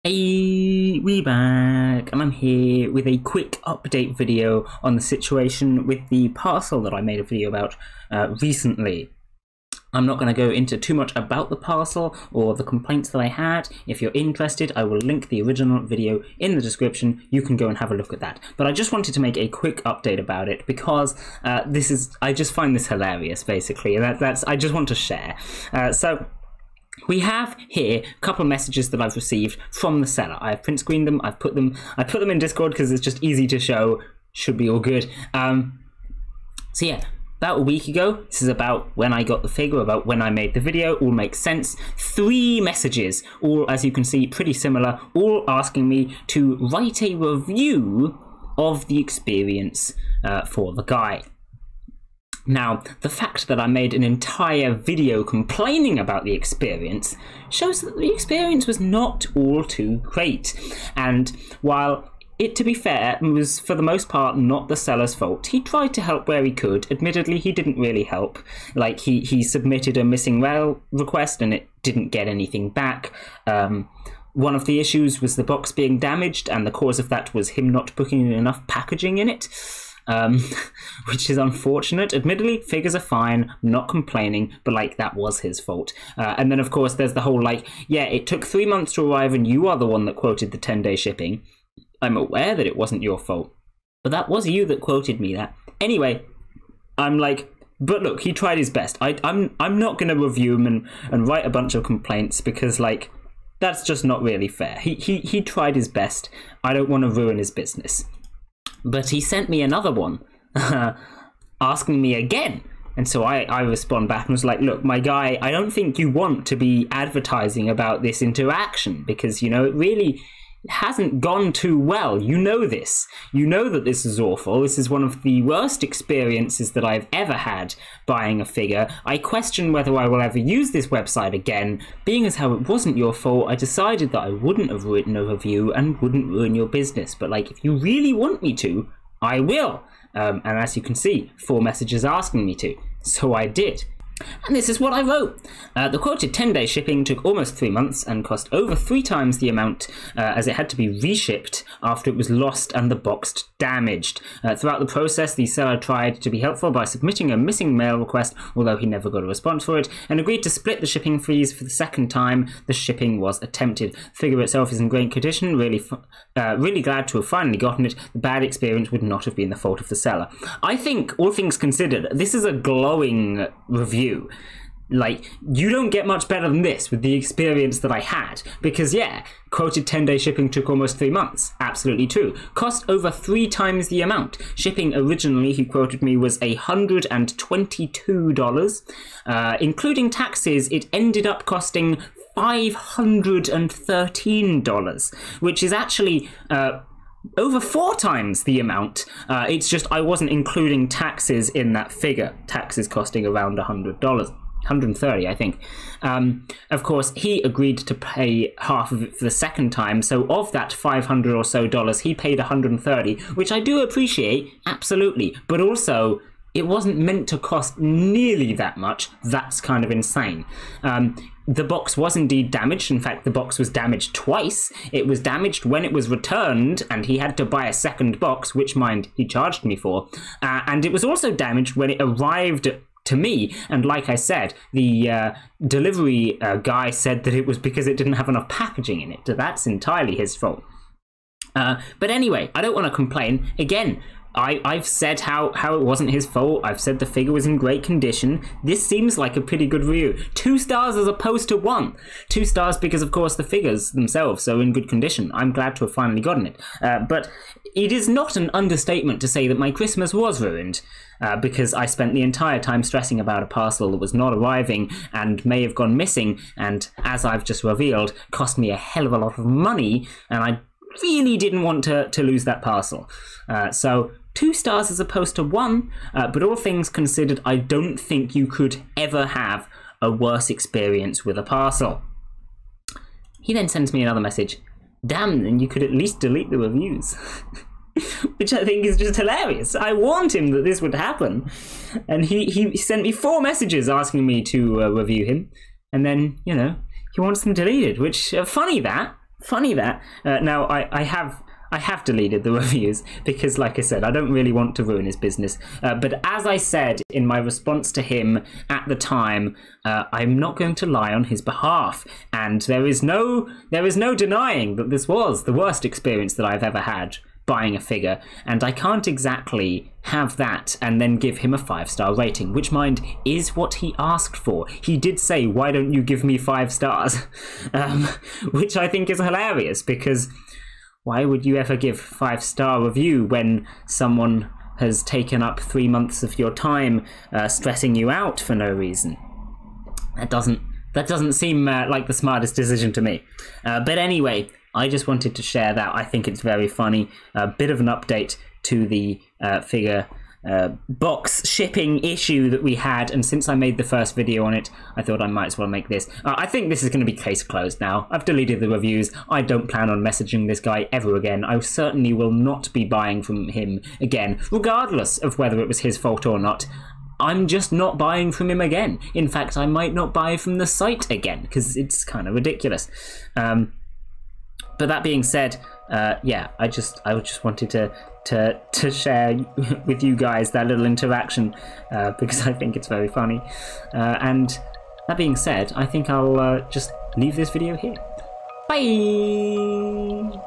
Hey, we back, and I'm here with a quick update video on the situation with the parcel that I made a video about recently. I'm not going to go into too much about the parcel or the complaints that I had. If you're interested, I will link the original video in the description. You can go and have a look at that. But I just wanted to make a quick update about it because I just find this hilarious, basically. I just want to share. So we have here a couple of messages that I've received from the seller. I've print screened them. I put them in Discord because it's just easy to show. Should be all good. So yeah, about a week ago. This is about when I got the figure, about when I made the video. All makes sense. 3 messages, all as you can see, pretty similar. All asking me to write a review of the experience for the guy. Now, the fact that I made an entire video complaining about the experience shows that the experience was not all too great. And while it, to be fair, was for the most part not the seller's fault, he tried to help where he could. Admittedly, he didn't really help. Like, he submitted a missing rail request and it didn't get anything back. One of the issues was the box being damaged, and the cause of that was him not putting enough packaging in it. Which is unfortunate. Admittedly, figures are fine, not complaining, but like, that was his fault. And then of course there's the whole like, yeah, it took 3 months to arrive and you are the one that quoted the 10-day shipping. I'm aware that it wasn't your fault, but that was you that quoted me that. Anyway, I'm like, but look, he tried his best. I'm not gonna review him and write a bunch of complaints because like, that's just not really fair. He tried his best. I don't want to ruin his business. But he sent me another one, asking me again. And so I respond back and was like, look, my guy, I don't think you want to be advertising about this interaction because, you know, it really hasn't gone too well. You know this. You know that this is awful. This is one of the worst experiences that I've ever had buying a figure. I question whether I will ever use this website again. Being as how it wasn't your fault, I decided that I wouldn't have written a review and wouldn't ruin your business. But like, if you really want me to, I will. And as you can see, 4 messages asking me to. So I did. And this is what I wrote. The quoted 10-day shipping took almost 3 months and cost over 3 times the amount as it had to be reshipped after it was lost and the box damaged. Throughout the process, the seller tried to be helpful by submitting a missing mail request, although he never got a response for it, and agreed to split the shipping fees for the second time the shipping was attempted. The figure itself is in great condition, really glad to have finally gotten it. The bad experience would not have been the fault of the seller. I think, all things considered, this is a glowing review. Like, you don't get much better than this with the experience that I had. Because, yeah, quoted 10-day shipping took almost 3 months. Absolutely true. Cost over 3 times the amount. Shipping originally, he quoted me, was $122. Including taxes, it ended up costing $513, which is actually over 4 times the amount. It's just I wasn't including taxes in that figure. Taxes costing around $100. 130, I think. Of course, he agreed to pay half of it for the second time, so of that $500 or so, he paid 130, which I do appreciate, absolutely, but also, it wasn't meant to cost nearly that much. That's kind of insane. The box was indeed damaged. In fact, the box was damaged twice. It was damaged when it was returned, and he had to buy a second box, which, mind, he charged me for. And it was also damaged when it arrived to me, and like I said, the delivery guy said that it was because it didn't have enough packaging in it. So that's entirely his fault. But anyway, I don't want to complain. Again, I've said how it wasn't his fault. I've said the figure was in great condition. This seems like a pretty good review. 2 stars as opposed to 1. 2 stars because, of course, the figures themselves are in good condition. I'm glad to have finally gotten it. But it is not an understatement to say that my Christmas was ruined. Because I spent the entire time stressing about a parcel that was not arriving and may have gone missing, and as I've just revealed, cost me a hell of a lot of money, and I really didn't want to lose that parcel. So 2 stars as opposed to 1, but all things considered, I don't think you could ever have a worse experience with a parcel. He then sends me another message. Damn, then you could at least delete the reviews. Which I think is just hilarious. I warned him that this would happen, and he sent me 4 messages asking me to review him, and then, you know, he wants them deleted, which, funny that, funny that. Now, I have deleted the reviews because, like I said, I don't really want to ruin his business. But as I said in my response to him at the time, I'm not going to lie on his behalf. And there is no denying that this was the worst experience that I've ever had buying a figure, and I can't exactly have that and then give him a 5-star rating, which, mind, is what he asked for. He did say, why don't you give me 5 stars? Which I think is hilarious, because why would you ever give 5-star review when someone has taken up 3 months of your time stressing you out for no reason? That doesn't seem like the smartest decision to me. But anyway, I just wanted to share that. I think it's very funny. A bit of an update to the figure box shipping issue that we had, and since I made the first video on it, I thought I might as well make this. I think this is going to be case closed now. I've deleted the reviews. I don't plan on messaging this guy ever again. I certainly will not be buying from him again, regardless of whether it was his fault or not. I'm just not buying from him again. In fact, I might not buy from the site again, because it's kind of ridiculous. But that being said, yeah, I just wanted to share with you guys that little interaction because I think it's very funny. And that being said, I think I'll just leave this video here. Bye!